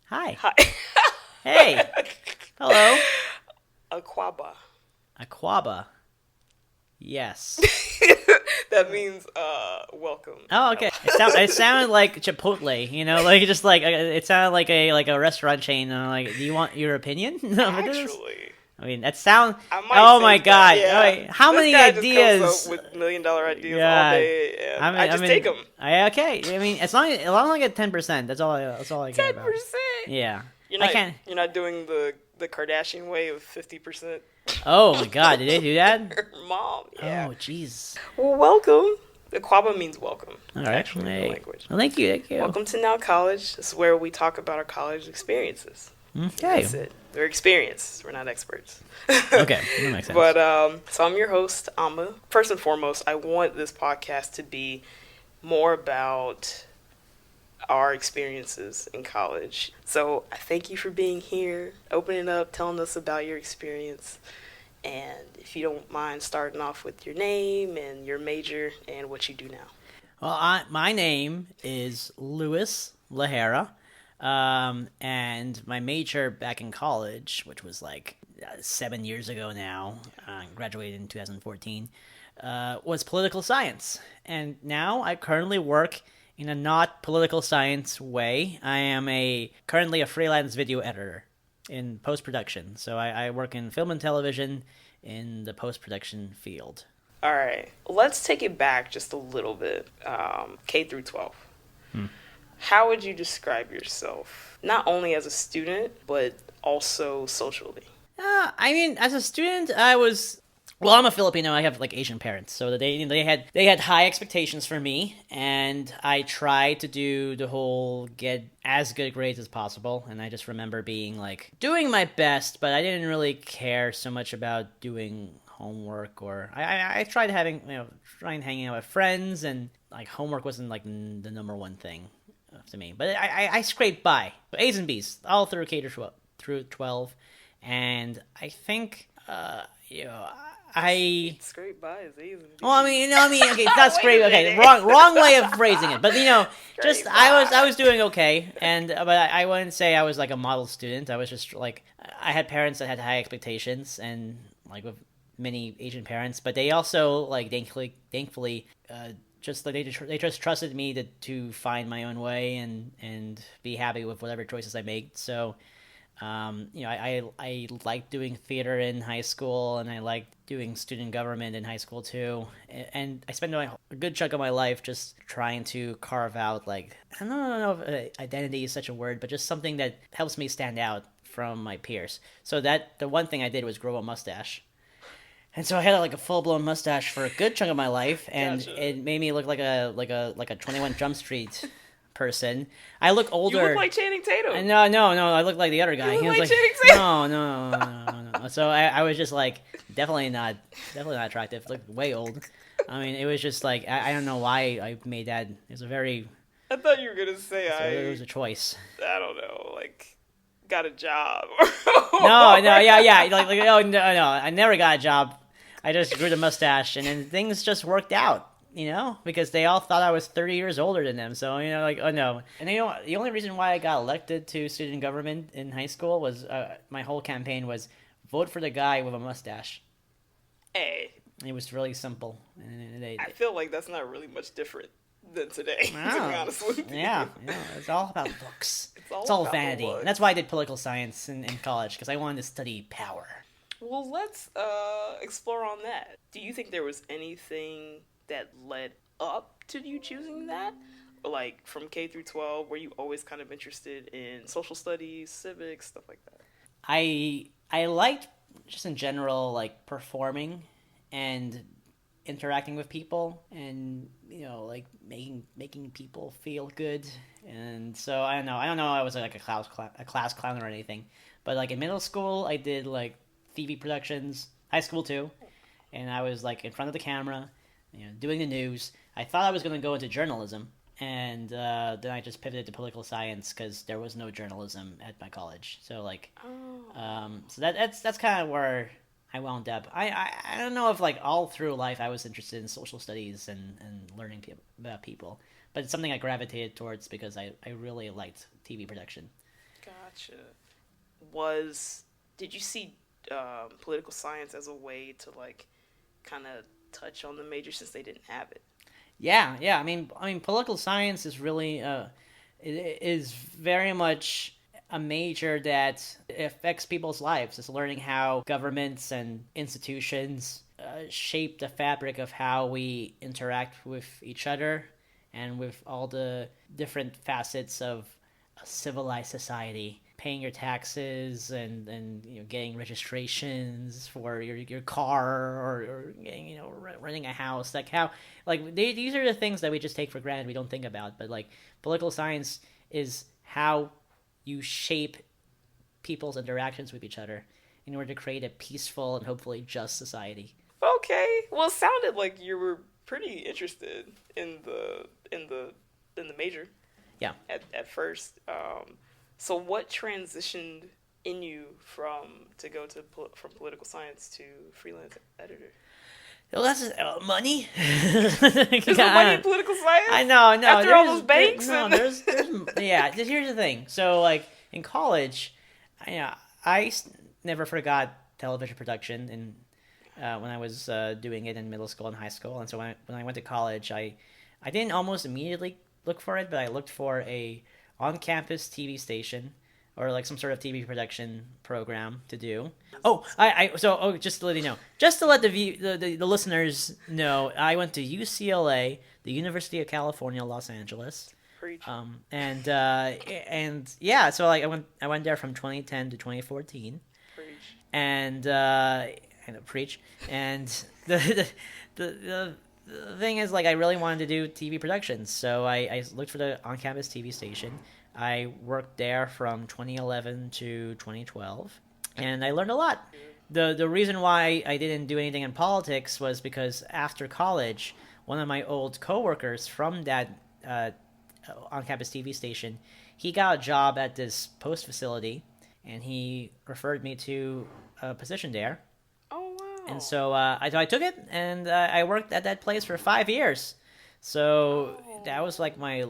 Hi. Hi. Hey. Hello. Aquaba. Aquaba. Yes. That means welcome. Oh, okay. It sounded like Chipotle, like just like it sounded like a restaurant chain. Like, do you want your opinion? No, but this. Actually, I mean, that sound. I might Oh my save that. God! Oh, Yeah. wait. How This many guy just comes up ideas? with $1 million ideas all Yeah. day, and I just take them. Okay. I mean, as long as I get 10%, that's all I care about. 10%. Yeah. You're I not can't. you're not doing the Kardashian way of 50%. Oh my God! Did they do that? Mom, yeah. Oh, jeez. Well, welcome. Aquaba means welcome. All right. Actually, in the Hey. language. Well, thank you. Thank you. Welcome to Now College. This is where we talk about our college experiences. Okay. That's it. They're experienced. We're not experts. Okay. That makes sense. But so I'm your host, Amma. First and foremost, I want this podcast to be more about our experiences in college. So I thank you for being here, opening up, telling us about your experience. And if you don't mind starting off with your name and your major and what you do now. Well, my name is Luis Lagera, and my major back in college, which was like 7 years ago now, graduated in 2014, was political science. And now I currently work in a not political science way. I am currently a freelance video editor in post-production. So I work in film and television in the post-production field. All right, let's take it back just a little bit. K through 12. How would you describe yourself, not only as a student, but also socially? I mean, as a student, I'm a Filipino. I have like Asian parents, so they had high expectations for me, and I tried to do the whole get as good grades as possible. And I just remember being like doing my best, but I didn't really care so much about doing homework, or I tried trying hanging out with friends, and like homework wasn't like the number one thing to me. But I scraped by, A's and B's all through K through 12, and I think I Scrape by is easy. well, okay, it's not Wait scrape. a Okay, minute. wrong way of phrasing it. But just Scrape I was doing okay, and but I wouldn't say I was like a model student. I was just like I had parents that had high expectations, and like with many Asian parents, but they also like thankfully just like they just trusted me to find my own way and be happy with whatever choices I made. So I liked doing theater in high school, and I liked doing student government in high school too. And I spent a good chunk of my life just trying to carve out, like, I don't know if identity is such a word, but just something that helps me stand out from my peers. So that the one thing I did was grow a mustache. And so I had like a full blown mustache for a good chunk of my life, and Gotcha. it made me look like a 21 Jump Street person. I look older. You look like Channing Tatum. No, I look like the other guy. You He look was like like, Channing Tatum. no. So I was just like, definitely not attractive. Looked way old. I mean, it was just like I don't know why I made that. It was a very. I thought you were gonna say It was a choice. I don't know, like got a job. No, yeah. Like oh no. I never got a job. I just grew the mustache, and then things just worked out. Because they all thought I was 30 years older than them. So, like, oh no. And the only reason why I got elected to student government in high school was my whole campaign was vote for the guy with a mustache. Hey, It was really simple. And I feel like that's not really much different than today, to be Wow. honest with you. Yeah, it's all about looks. It's all about the vanity. looks. And that's why I did political science in college, because I wanted to study power. Well, let's explore on that. Do you think there was anything that led up to you choosing that? Or like from K through 12, were you always kind of interested in social studies, civics, stuff like that? I liked just in general like performing and interacting with people, and like making people feel good. And so I don't know I was like a class clown or anything, but like in middle school I did like TV productions, high school too, and I was like in front of the camera, doing the news. I thought I was going to go into journalism, and then I just pivoted to political science because there was no journalism at my college. So like, so that's kind of where I wound up. I don't know if like all through life I was interested in social studies and learning about people, but it's something I gravitated towards because I really liked TV production. Gotcha. Did you see political science as a way to like kind of touch on the major since they didn't have it? Yeah, yeah. I mean, political science is really it is very much a major that affects people's lives. It's learning how governments and institutions shape the fabric of how we interact with each other and with all the different facets of a civilized society. Paying your taxes and getting registrations for your car or getting, renting a house, like how these are the things that we just take for granted, we don't think about, but like political science is how you shape people's interactions with each other in order to create a peaceful and hopefully just society. Okay. Well, it sounded like you were pretty interested in the major. Yeah. At first. So what transitioned in you from political science to freelance editor? Well, that's money. There's no money in political science. I know. After all those banks. There's yeah. Here's the thing. So like in college, I never forgot television production, and when I was doing it in middle school and high school, and so when I went to college, I didn't almost immediately look for it, but I looked for a on-campus TV station or like some sort of TV production program to do. Just to let you know, just to let the listeners know, I went to UCLA, the University of California, Los Angeles. Preach. And yeah, so like I went there from 2010 to 2014. Preach. And I know, preach. And the thing is, like, I really wanted to do TV productions, so I looked for the on-campus TV station. I worked there from 2011 to 2012, and I learned a lot. The reason why I didn't do anything in politics was because after college, one of my old coworkers from that on-campus TV station, he got a job at this post facility, and he referred me to a position there. Oh, wow. And so I took it, and I worked at that place for 5 years. So that was like my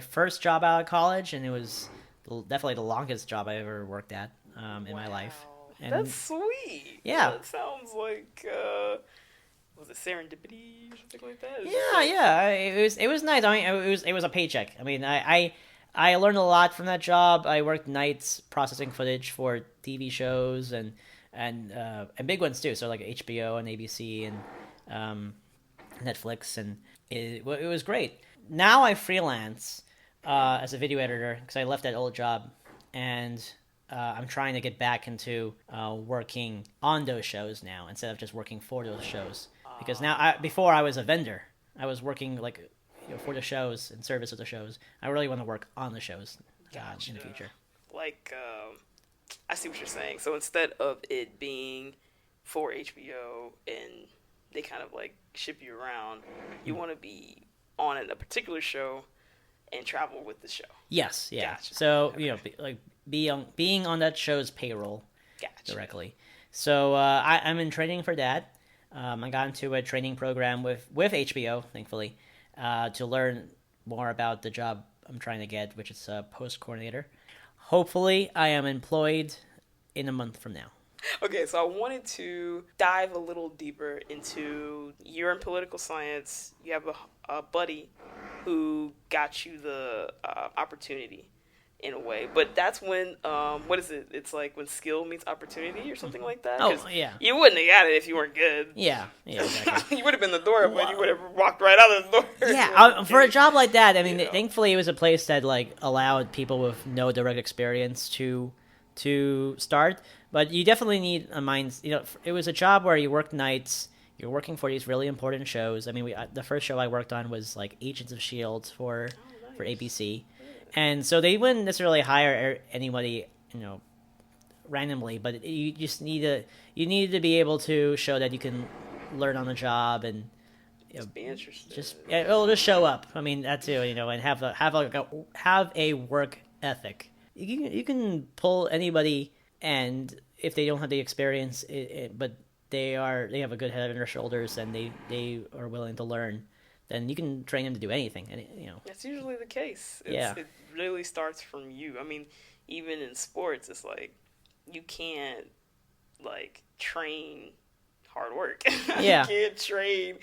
first job out of college, and it was definitely the longest job I ever worked at in my life. And that's sweet. Yeah. That sounds like, was it serendipity or something like that? Yeah. It was nice. I mean, it was a paycheck. I mean, I learned a lot from that job. I worked nights processing footage for TV shows and big ones too. So like HBO and ABC and Netflix, and it was great. Now I freelance as a video editor because I left that old job, and I'm trying to get back into working on those shows now instead of just working for those shows. Because now, before I was a vendor, I was working like for the shows and service of the shows. I really want to work on the shows in the future. Like, I see what you're saying. So instead of it being for HBO and they kind of like ship you around, you want to be on a particular show and travel with the show. Yes, yeah. Gotcha. So being on that show's payroll directly. So I'm in training for that. I got into a training program with HBO, thankfully, to learn more about the job I'm trying to get, which is a post coordinator. Hopefully, I am employed in a month from now. Okay, so I wanted to dive a little deeper into, you're in political science, you have a buddy who got you the opportunity in a way, but that's when, what is it? It's like when skill meets opportunity or something like that? Oh, yeah. You wouldn't have got it if you weren't good. Yeah, exactly. You would have been the door, but you would have walked right out of the door. Yeah, for a job like that, I mean, thankfully it was a place that like allowed people with no direct experience to start, but you definitely need a mind. It was a job where you worked nights. You're working for these really important shows. I mean, the first show I worked on was like Agents of S.H.I.E.L.D. for ABC, and so they wouldn't necessarily hire anybody, randomly. But you just need to be able to show that you can learn on the job and just be interested. Just show up. I mean that too, and have a work ethic. You can pull anybody, and if they don't have the experience, but they have a good head on their shoulders, and they are willing to learn, then you can train them to do anything. And That's usually the case. Yeah. It really starts from you. I mean, even in sports, it's like you can't like train hard work. Yeah. You can't train.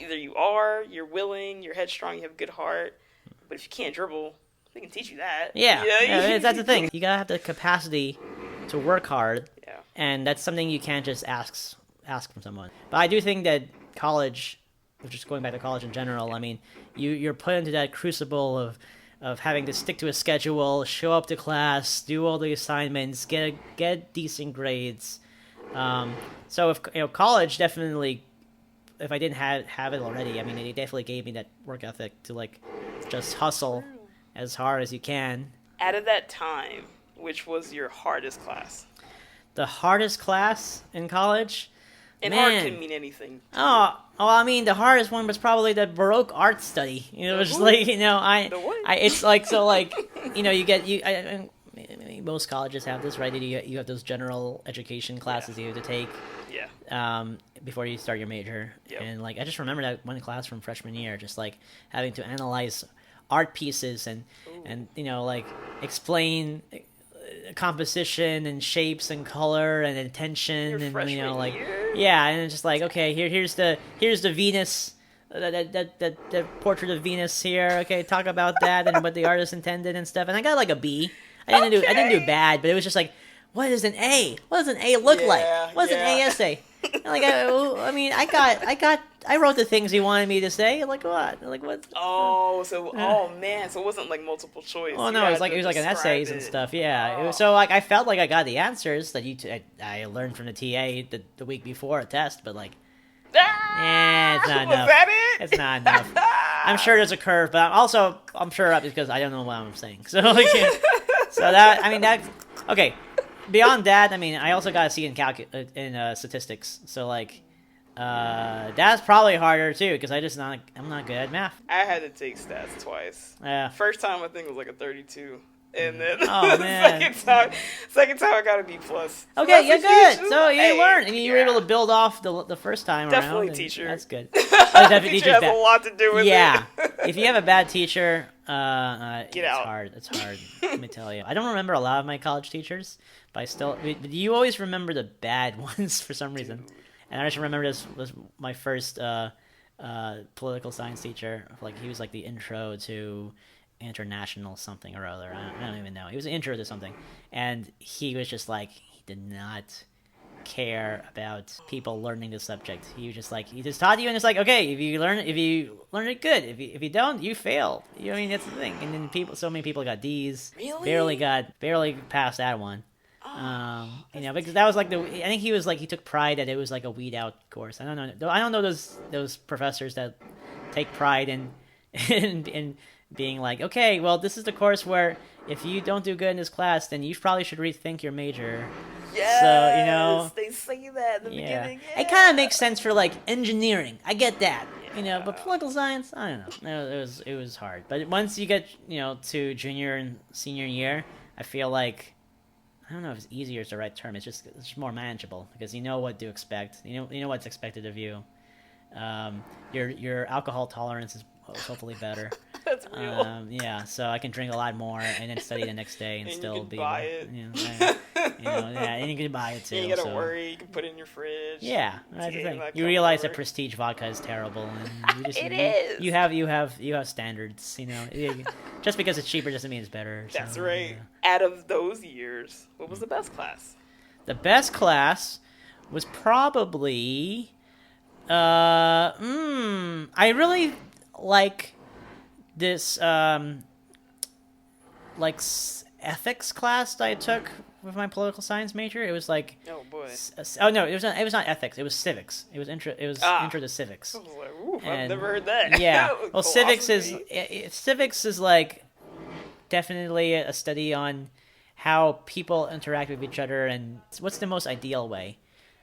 Either you're willing, you're headstrong, you have a good heart. But if you can't dribble, they can teach you that. Yeah, that's the thing. You gotta have the capacity to work hard, and that's something you can't just ask from someone. But I do think that college, just going back to college in general, I mean, you're put into that crucible of having to stick to a schedule, show up to class, do all the assignments, get decent grades. So if college definitely, if I didn't have it already, I mean, it definitely gave me that work ethic to like just hustle as hard as you can. Out of that time, which was your hardest class? The hardest class in college? And hard can mean anything. I mean, the hardest one was probably the Baroque art study. It was like, it's like, so like, most colleges have this, right? You have those general education classes you have to take. Yeah. Before you start your major. Yep. And like, I just remember that one class from freshman year, just like having to analyze art pieces and like explain composition and shapes and color and intention and like year? Yeah, and it's just like, okay, here's the Venus, that portrait of Venus here. Okay, talk about that and what the artist intended and stuff. And I got like a B. I didn't do bad, but it was just like, what is an A? What does an A look like? What's an A essay? And like I wrote the things he wanted me to say. Like what? Like what? Oh man, so it wasn't like multiple choice. Oh no, it was like an essays and stuff. Yeah, it was, so like I felt like I got the answers that I learned from the TA the week before a test, but like, it's not enough. Was that it? It's not enough. I'm sure there's a curve, but I'm sure because I don't know what I'm saying. So like, okay. Beyond that, I mean, I also got a C in statistics. So like, that's probably harder too because I'm not good at math. I had to take stats twice. Yeah. First time I think it was like a 32, and then man. second time I got a B plus. So okay, you're good. So you learned, and you were able to build off the first time definitely around. Teacher. That's good. Teacher has a lot to do with it. Yeah. If you have a bad teacher, Get out. Hard. It's hard. Let me tell you. I don't remember a lot of my college teachers, but but you always remember the bad ones for some reason. Dude. And I just remember this was my first political science teacher. Like he was like the intro to international something or other. I don't even know. He was an intro to something, and he was just like he did not care about people learning the subject. He was just like he just taught you, and it's like okay, if you learn it, good. If you don't, you fail. I mean that's the thing. And then so many people got D's. Really? Barely passed that one. Because that was like I think he took pride that it was like a weed out course. I don't know those professors that take pride in being like, okay, well, this is the course where if you don't do good in this class, then you probably should rethink your major. Yes, so, they say that in the beginning. Yeah. It kind of makes sense for like engineering. I get that, Yeah. but political science, I don't know. It was hard. But once you get to junior and senior year, I feel like I don't know if it's easier is the right term. It's just more manageable because you know what to expect. You know what's expected of you. Your alcohol tolerance is hopefully better. That's real. Yeah, so I can drink a lot more and then study the next day and still you can be buy it. And you can buy it too. And you gotta worry. You can put it in your fridge. Yeah, that's the thing. You realize that prestige vodka is terrible, and it is. You have standards. Just because it's cheaper doesn't mean it's better. That's right. Yeah. Out of those years, what was the best class? The best class was probably. I really like this ethics class that I took with my political science major. It was like oh boy. No, it was not ethics. It was civics. It was intro to civics. I was like, ooh, I've never heard that. Yeah. Well, civics is like definitely a study on how people interact with each other and what's the most ideal way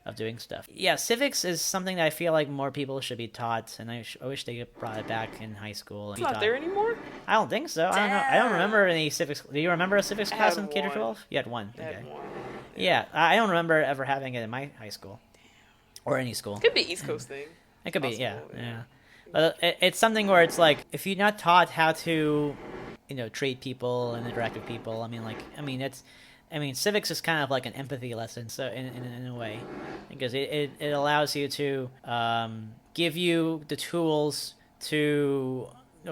of doing stuff. Yeah, civics is something that I feel like more people should be taught, and I wish they brought it back in high school. It's not there anymore? I don't think so. Damn. I don't remember any civics. Do you remember a civics class in K-12? You had one. I had one. Yeah, I don't remember ever having it in my high school. Or any school. Could be East Coast thing. It could be, yeah. It's something where it's like if you're not taught how to, treat people and interact with people. Civics is kind of like an empathy lesson, so in a way, because it allows you to give you the tools to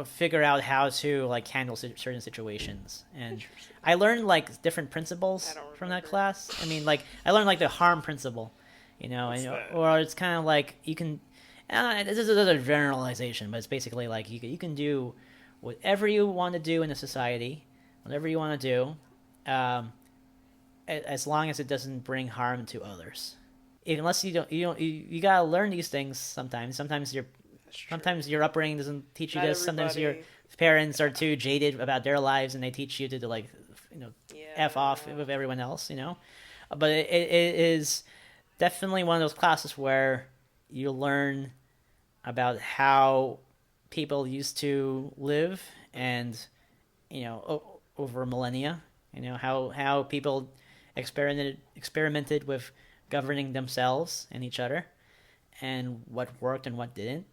figure out how to like handle certain situations. And I learned like different principles from that class. I learned like the harm principle, or it's kind of like you can. This is a generalization, but it's basically like you can do whatever you want to do in a society, whatever you want to do, as long as it doesn't bring harm to others. Unless you gotta learn these things sometimes. Sometimes your upbringing doesn't teach you this. Sometimes your parents are too jaded about their lives and they teach you to f off with everyone else. But it is definitely one of those classes where you learn about how people used to live and over millennia, how people experimented with governing themselves and each other, and what worked and what didn't.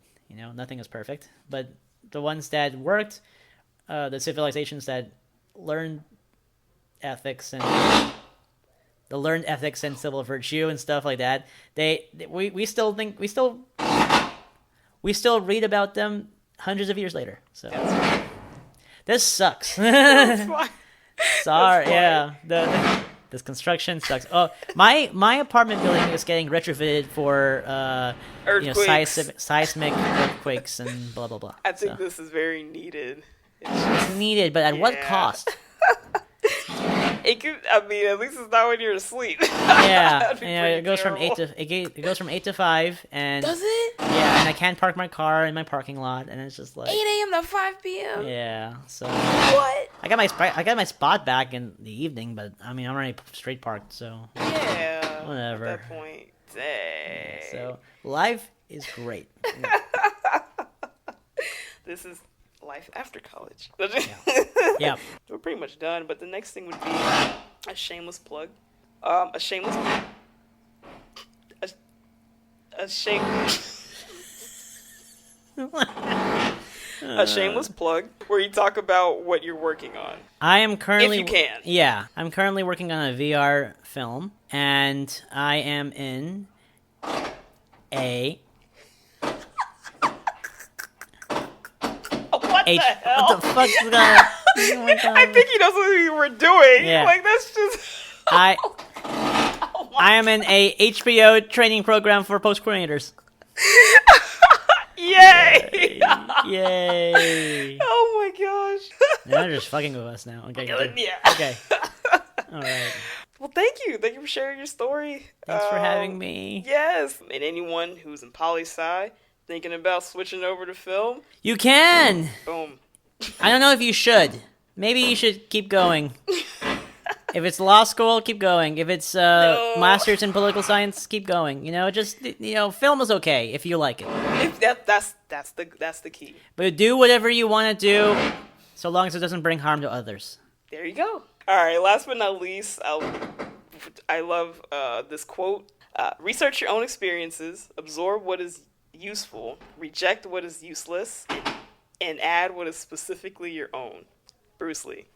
Nothing is perfect, but the ones that worked, the civilizations that learned ethics and civil virtue and stuff like that, we still read about them hundreds of years later. So this sucks. Sorry, yeah. This construction sucks. Oh, my apartment building is getting retrofitted for seismic earthquakes and blah blah blah. I think this is very needed. It's needed, but at what cost? It could. At least it's not when you're asleep. Yeah, it goes from 8 to 5, and does it? Yeah, and I can't park my car in my parking lot, and it's just like 8 a.m. to 5 p.m. Yeah, so what? I got my spot back in the evening, but I'm already straight parked, so yeah, whatever. At that point, dang. Yeah, so life is great. This is life after college. Yeah. We're pretty much done, but the next thing would be a shameless plug. A shameless plug where you talk about what you're working on. I am currently, if you can. Yeah, I'm currently working on a VR film, and I am in a. What the hell? What the fuck is that? Oh my God. I think he knows what we were doing. Yeah. Like, that's just... I am in a HBO training program for post coordinators. Yay! Yay! Oh my gosh! They're just fucking with us now. Okay. Yeah. Okay. All right. Well, thank you for sharing your story. Thanks for having me. Yes, and anyone who's in poli-sci thinking about switching over to film, you can. Boom. I don't know if you should. Maybe you should keep going. If it's law school, keep going. If it's master's in political science, keep going. Film is okay if you like it. If that's the key. But do whatever you want to do, so long as it doesn't bring harm to others. There you go. All right. Last but not least, I love this quote: "Research your own experiences, absorb what is useful, reject what is useless, and add what is specifically your own." Bruce Lee.